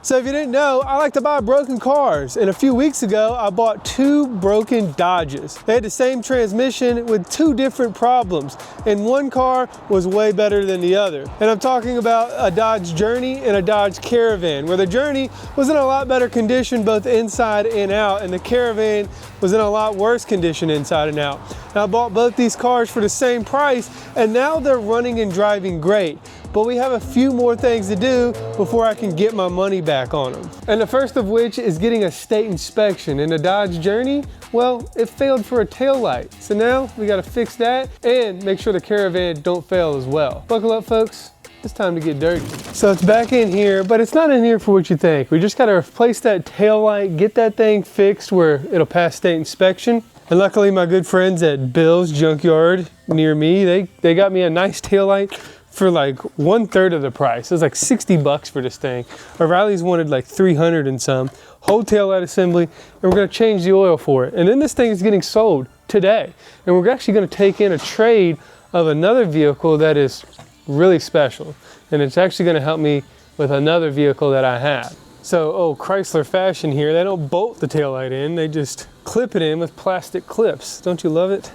So if you didn't know, I like to buy broken cars, and a few weeks ago I bought 2 broken Dodges. They had the same transmission with 2 different problems, and one car was way better than the other. And I'm talking about a Dodge Journey and a Dodge Caravan, where the Journey was in a lot better condition both inside and out, and the Caravan was in a lot worse condition inside and out. Now I bought both these cars for the same price, and now they're running and driving great. But we have a few more things to do before I can get my money back on them. And the first of which is getting a state inspection. In the Dodge Journey, well, it failed for a tail light. So now we gotta fix that and make sure the Caravan don't fail as well. Buckle up, folks. It's time to get dirty. So it's back in here, but it's not in here for what you think. We just gotta replace that tail light, get that thing fixed where it'll pass state inspection. And luckily my good friends at Bill's Junkyard near me, they got me a nice tail light for like 1/3 of the price. It was like 60 bucks for this thing. O'Reilly's wanted like 300 and some. Whole taillight assembly, and we're gonna change the oil for it. And then this thing is getting sold today. And we're actually gonna take in a trade of another vehicle that is really special. And it's actually gonna help me with another vehicle that I have. So, oh, Chrysler fashion here, they don't bolt the taillight in, they just clip it in with plastic clips. Don't you love it?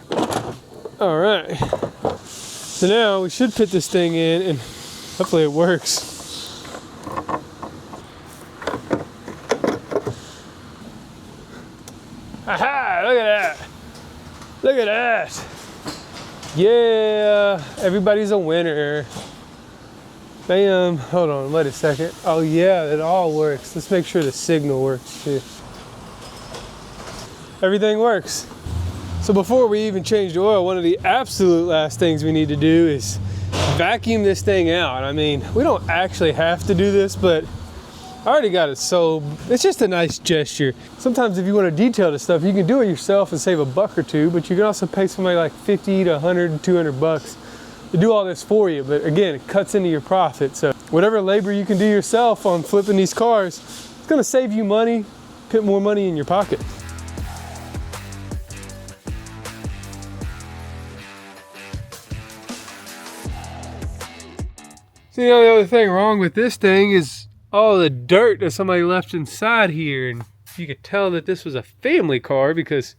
All right. So now we should put this thing in and hopefully it works. Aha, look at that. Look at that. Yeah, everybody's a winner. Bam, hold on, wait a second. Oh yeah, it all works. Let's make sure the signal works too. Everything works. So before we even change the oil, one of the absolute last things we need to do is vacuum this thing out. I mean, we don't actually have to do this, but I already got it sold. It's just a nice gesture. Sometimes if you want to detail this stuff, you can do it yourself and save a buck or two, but you can also pay somebody like 50 to 100, 200 bucks to do all this for you. But again, it cuts into your profit. So whatever labor you can do yourself on flipping these cars, it's gonna save you money, put more money in your pocket. See, the only other thing wrong with this thing is all the dirt that somebody left inside here. And you could tell that this was a family car because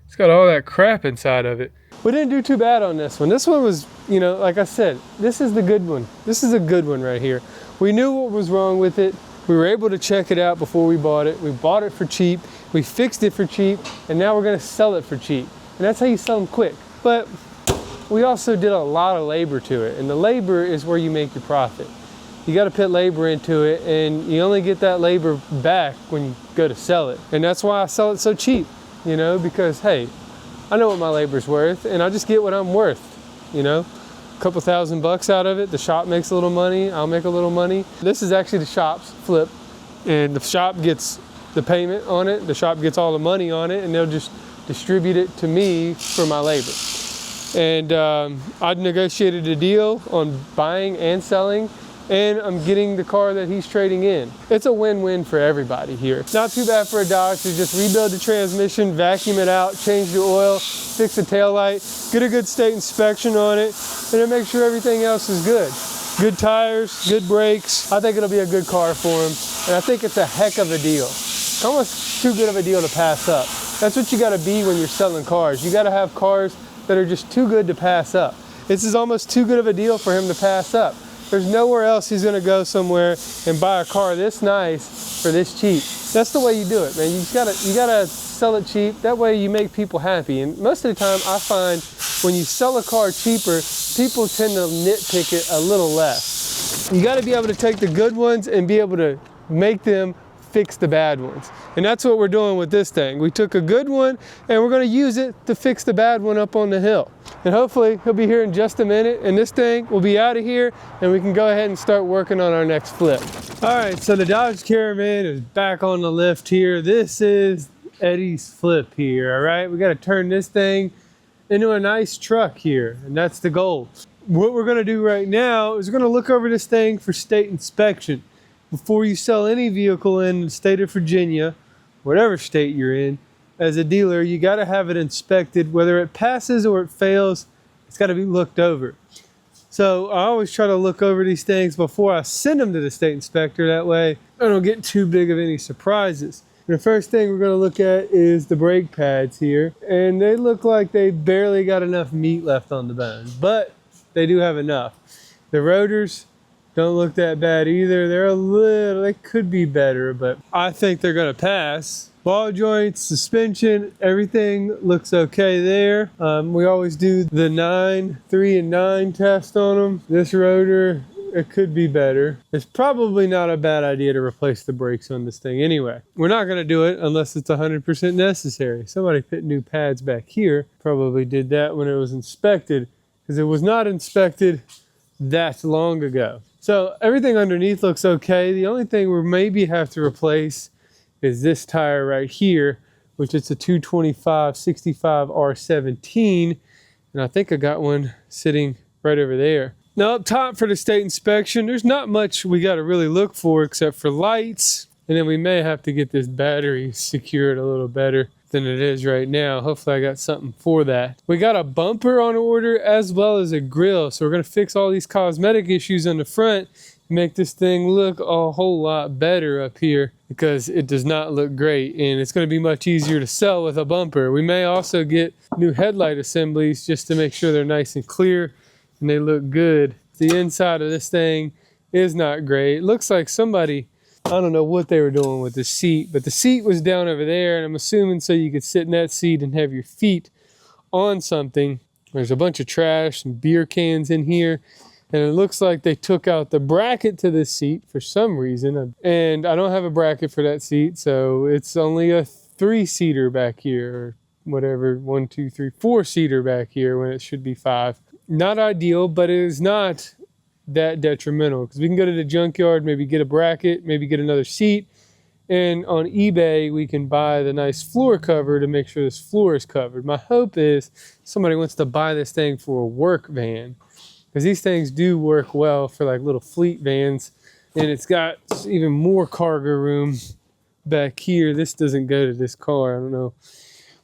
it's got all that crap inside of it. We didn't do too bad on this one. This one was, you know, like I said, this is the good one. This is a good one right here. We knew what was wrong with it. We were able to check it out before we bought it. We bought it for cheap. We fixed it for cheap. And now we're gonna sell it for cheap. And that's how you sell them quick. But we also did a lot of labor to it, and the labor is where you make your profit. You got to put labor into it, and you only get that labor back when you go to sell it. And that's why I sell it so cheap, you know, because hey, I know what my labor's worth, and I just get what I'm worth, you know. A couple $1,000 out of it, the shop makes a little money, I'll make a little money. This is actually the shop's flip, and the shop gets the payment on it, the shop gets all the money on it, and they'll just distribute it to me for my labor. And I've negotiated a deal on buying and selling, and I'm getting the car that he's trading in. It's a win-win for everybody here. Not too bad for a Dodge to just rebuild the transmission, vacuum it out, change the oil, fix the taillight, get a good state inspection on it, and then make sure everything else is good. Good tires, good brakes. I think it'll be a good car for him, and I think it's a heck of a deal. It's almost too good of a deal to pass up. That's what you gotta be when you're selling cars. You gotta have cars that are just too good to pass up. This is almost too good of a deal for him to pass up. There's nowhere else he's gonna go somewhere and buy a car this nice for this cheap. That's the way you do it, man. You gotta sell it cheap. That way you make people happy. And most of the time I find when you sell a car cheaper, people tend to nitpick it a little less. You gotta be able to take the good ones and be able to make them fix the bad ones. And that's what we're doing with this thing. We took a good one and we're gonna use it to fix the bad one up on the hill. And hopefully he'll be here in just a minute and this thing will be out of here and we can go ahead and start working on our next flip. All right, so the Dodge Caravan is back on the lift here. This is Eddie's flip here, all right? We gotta turn this thing into a nice truck here, and that's the goal. What we're gonna do right now is we're gonna look over this thing for state inspection. Before you sell any vehicle in the state of Virginia, whatever state you're in, as a dealer, you gotta have it inspected. Whether it passes or it fails, it's gotta be looked over. So I always try to look over these things before I send them to the state inspector. That way I don't get too big of any surprises. The first thing we're going to look at is the brake pads here. And they look like they barely got enough meat left on the bone, but they do have enough. The rotors don't look that bad either. They could be better, but I think they're going to pass. Ball joints, suspension, everything looks okay there. We always do the 9, 3, and 9 test on them. This rotor, it could be better. It's probably not a bad idea to replace the brakes on this thing anyway. We're not going to do it unless it's 100% necessary. Somebody put new pads back here. Probably did that when it was inspected, because it was not inspected that long ago. So everything underneath looks okay. The only thing we maybe have to replace is this tire right here, which is a 225/65 R17, and I think I got one sitting right over there. Now up top for the state inspection, there's not much we got to really look for except for lights, and then we may have to get this battery secured a little better than it is right now. Hopefully I got something for that. We got a bumper on order as well as a grill, so we're going to fix all these cosmetic issues on the front, make this thing look a whole lot better up here, because it does not look great, and it's going to be much easier to sell with a bumper. We may also get new headlight assemblies just to make sure they're nice and clear and they look good. The inside of this thing is not great. It looks like somebody, I don't know what they were doing with the seat, but the seat was down over there, and I'm assuming so you could sit in that seat and have your feet on something. There's a bunch of trash and beer cans in here. And it looks like they took out the bracket to this seat for some reason. And I don't have a bracket for that seat, so it's only a 3-seater back here, or whatever, 1, 2, 3, 4-seater back here when it should be 5. Not ideal, but it is not that detrimental, because we can go to the junkyard, maybe get a bracket, maybe get another seat. And on eBay, we can buy the nice floor cover to make sure this floor is covered. My hope is somebody wants to buy this thing for a work van, because these things do work well for like little fleet vans, and it's got even more cargo room back here. This doesn't go to this car. I don't know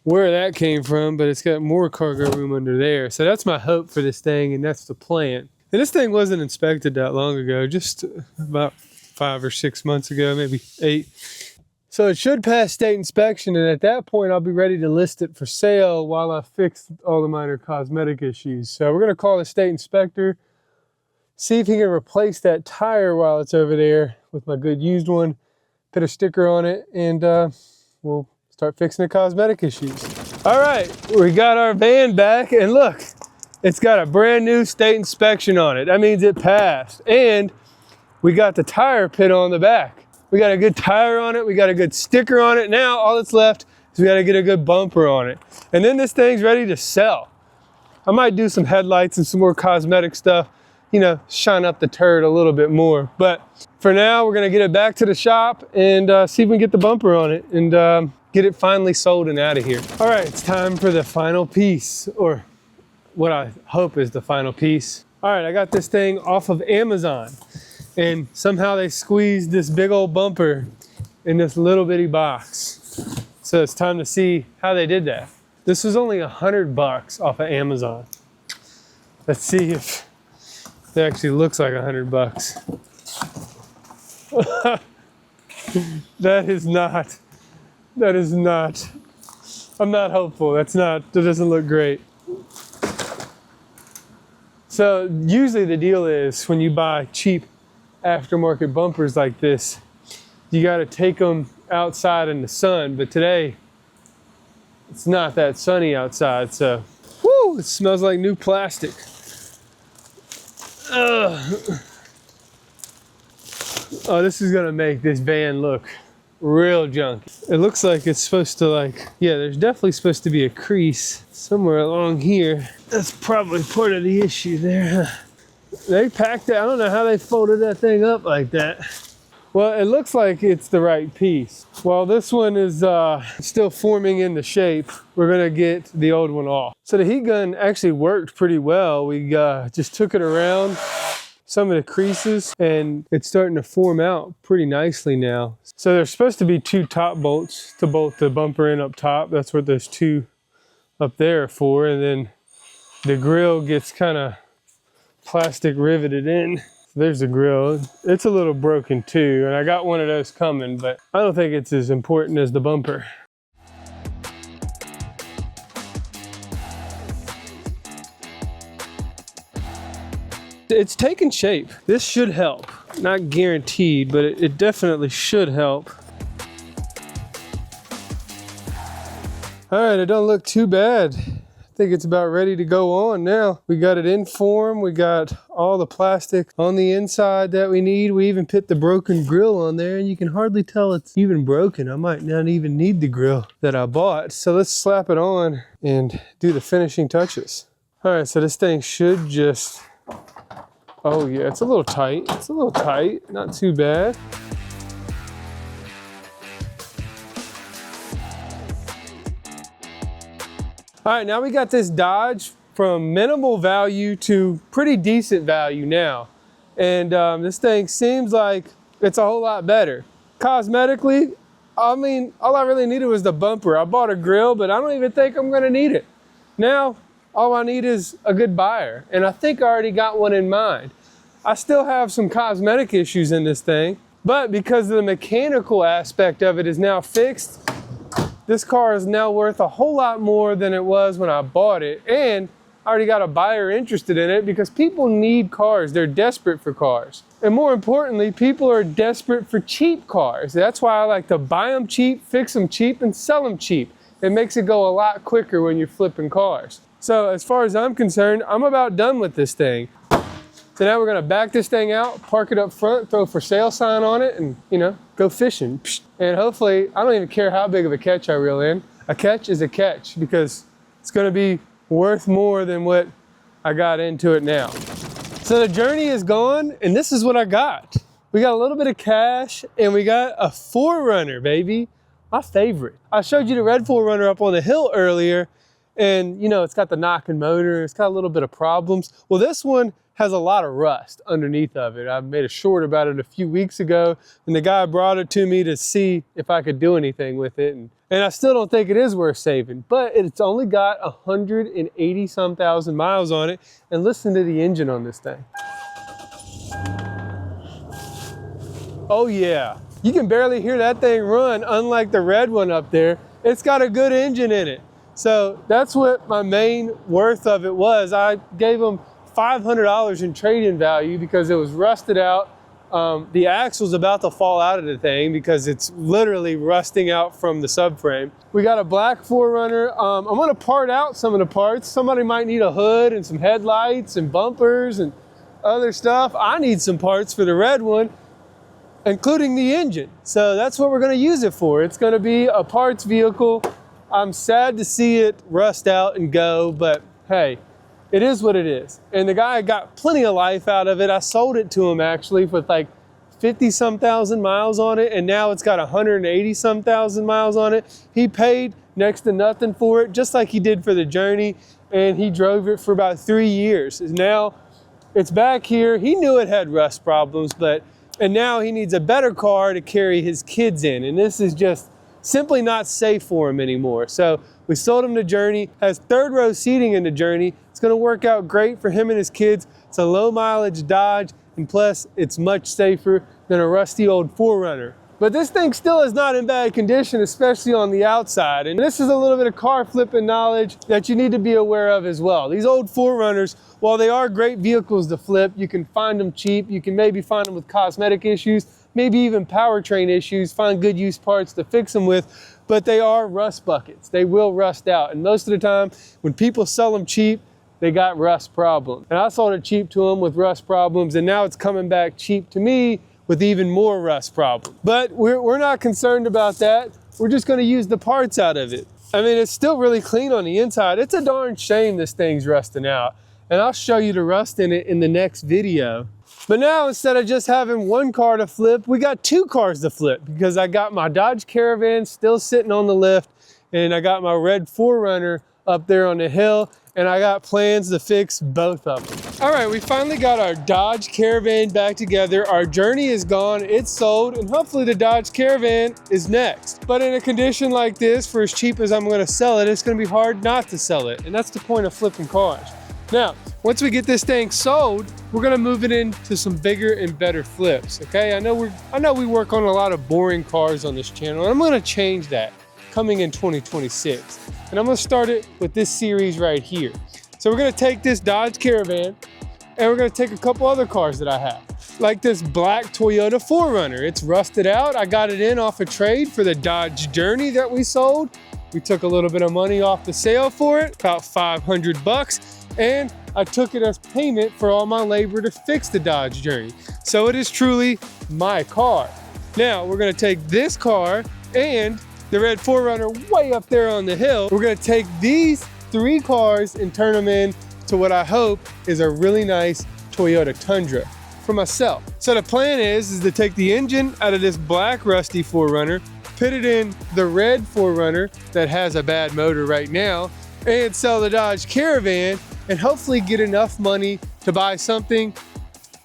where that came from, but it's got more cargo room under there. So that's my hope for this thing, and that's the plan. And this thing wasn't inspected that long ago, just about 5 or 6 months ago, maybe 8. So it should pass state inspection, and at that point I'll be ready to list it for sale while I fix all the minor cosmetic issues. So we're going to call the state inspector, see if he can replace that tire while it's over there with my good used one, put a sticker on it, and we'll start fixing the cosmetic issues. All right, we got our van back, and look, it's got a brand new state inspection on it. That means it passed, and we got the tire pit on the back. We got a good tire on it. We got a good sticker on it. Now all that's left is we got to get a good bumper on it. And then this thing's ready to sell. I might do some headlights and some more cosmetic stuff, you know, shine up the turd a little bit more. But for now, we're going to get it back to the shop and see if we can get the bumper on it and get it finally sold and out of here. All right, it's time for the final piece, or what I hope is the final piece. All right, I got this thing off of Amazon. And somehow they squeezed this big old bumper in this little bitty box. So it's time to see how they did that. This was only $100 off of Amazon. Let's see if it actually looks like $100. That is not, I'm not hopeful. That doesn't look great. So usually the deal is when you buy cheap aftermarket bumpers like this, you got to take them outside in the sun, but today it's not that sunny outside, so whoo, it smells like new plastic. Ugh. Oh, this is gonna make this van look real junky. It looks like it's supposed to, like, yeah, there's definitely supposed to be a crease somewhere along here. That's probably part of the issue there, huh? They packed it. I don't know how they folded that thing up like that. Well, it looks like it's the right piece. While this one is still forming into shape, we're gonna get the old one off. So the heat gun actually worked pretty well. We just took it around some of the creases, and it's starting to form out pretty nicely now. So there's supposed to be 2 top bolts to bolt the bumper in up top. That's what those 2 up there are for. And then the grill gets kind of plastic riveted in. There's the grill. It's a little broken too, and I got one of those coming, but I don't think it's as important as the bumper. It's taking shape. This should help. Not guaranteed, but it definitely should help. All right, it don't look too bad. I think it's about ready to go on now. We got it in form. We got all the plastic on the inside that we need. We even put the broken grill on there, and you can hardly tell it's even broken. I might not even need the grill that I bought. So let's slap it on and do the finishing touches. All right, so this thing should just, oh yeah, it's a little tight. It's a little tight, not too bad. All right, now we got this Dodge from minimal value to pretty decent value now. And this thing seems like it's a whole lot better. Cosmetically, I mean, all I really needed was the bumper. I bought a grill, but I don't even think I'm gonna need it. Now, all I need is a good buyer. And I think I already got one in mind. I still have some cosmetic issues in this thing, but because the mechanical aspect of it is now fixed, this car is now worth a whole lot more than it was when I bought it. And I already got a buyer interested in it because people need cars. They're desperate for cars. And more importantly, people are desperate for cheap cars. That's why I like to buy them cheap, fix them cheap, and sell them cheap. It makes it go a lot quicker when you're flipping cars. So as far as I'm concerned, I'm about done with this thing. So now we're gonna back this thing out, park it up front, throw a for sale sign on it, and go fishing. And hopefully, I don't even care how big of a catch I reel in. A catch is a catch because it's gonna be worth more than what I got into it now. So the journey is gone, and this is what I got. We got a little bit of cash, and we got a 4Runner, baby. My favorite. I showed you the red 4Runner up on the hill earlier, and it's got the knocking motor, it's got a little bit of problems. Well, this one has a lot of rust underneath of it. I made a short about it a few weeks ago, and the guy brought it to me to see if I could do anything with it. And I still don't think it is worth saving, but it's only got 180 some thousand miles on it. And listen to the engine on this thing. Oh yeah, you can barely hear that thing run, unlike the red one up there. It's got a good engine in it. So that's what my main worth of it was. I gave them $500 in trade-in value because it was rusted out. The axle's about to fall out of the thing because it's literally rusting out from the subframe. We got a black 4Runner. I'm gonna part out some of the parts. Somebody might need a hood and some headlights and bumpers and other stuff. I need some parts for the red one, including the engine. So that's what we're gonna use it for. It's gonna be a parts vehicle. I'm sad to see it rust out and go, but hey, it is what it is. And the guy got plenty of life out of it. I sold it to him actually with like 50 some thousand miles on it, and now it's got 180 some thousand miles on it. He paid next to nothing for it, just like he did for the Journey, and he drove it for about 3 years. Now it's back here. He knew it had rust problems, and now he needs a better car to carry his kids in, and this is just simply not safe for him anymore. So we sold him the Journey, has third row seating in the Journey. It's gonna work out great for him and his kids. It's a low mileage Dodge, and plus it's much safer than a rusty old 4Runner. But this thing still is not in bad condition, especially on the outside. And this is a little bit of car flipping knowledge that you need to be aware of as well. These old 4Runners, while they are great vehicles to flip, you can find them cheap. You can maybe find them with cosmetic issues, maybe even powertrain issues, find good used parts to fix them with, but they are rust buckets. They will rust out. And most of the time, when people sell them cheap, they got rust problems. And I sold it cheap to them with rust problems, and now it's coming back cheap to me with even more rust problems. But we're not concerned about that. We're just gonna use the parts out of it. I mean, it's still really clean on the inside. It's a darn shame this thing's rusting out. And I'll show you the rust in it in the next video. But now, instead of just having one car to flip, we got 2 cars to flip because I got my Dodge Caravan still sitting on the lift, and I got my red 4Runner up there on the hill, and I got plans to fix both of them. All right, we finally got our Dodge Caravan back together. Our Journey is gone, it's sold, and hopefully the Dodge Caravan is next. But in a condition like this, for as cheap as I'm gonna sell it, it's gonna be hard not to sell it, and that's the point of flipping cars. Now, once we get this thing sold, we're gonna move it into some bigger and better flips, okay? I know we work on a lot of boring cars on this channel, and I'm gonna change that coming in 2026. And I'm gonna start it with this series right here. So we're gonna take this Dodge Caravan, and we're gonna take a couple other cars that I have. Like this black Toyota 4Runner. It's rusted out. I got it in off a trade for the Dodge Journey that we sold. We took a little bit of money off the sale for it, about 500 bucks. And I took it as payment for all my labor to fix the Dodge Journey. So it is truly my car. Now we're gonna take this car and the red 4Runner way up there on the hill. We're gonna take these 3 cars and turn them into what I hope is a really nice Toyota Tundra for myself. So the plan is to take the engine out of this black rusty 4Runner, put it in the red 4Runner that has a bad motor right now, and sell the Dodge Caravan and hopefully get enough money to buy something,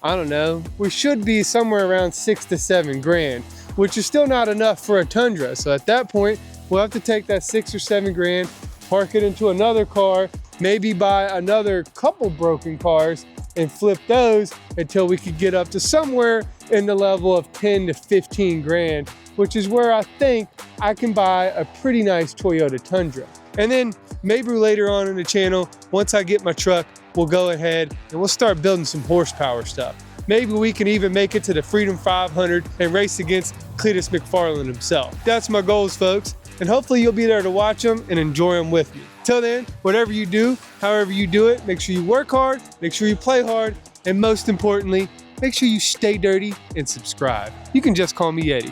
I don't know, we should be somewhere around 6 to 7 grand, which is still not enough for a Tundra. So at that point, we'll have to take that 6 or 7 grand, park it into another car, maybe buy another couple broken cars and flip those until we could get up to somewhere in the level of 10 to 15 grand, which is where I think I can buy a pretty nice Toyota Tundra. And then maybe later on in the channel, once I get my truck, we'll go ahead and we'll start building some horsepower stuff. Maybe we can even make it to the Freedom 500 and race against Cletus McFarland himself. That's my goals, folks. And hopefully you'll be there to watch them and enjoy them with me. Till then, whatever you do, however you do it, make sure you work hard, make sure you play hard, and most importantly, make sure you stay dirty and subscribe. You can just call me Eddie.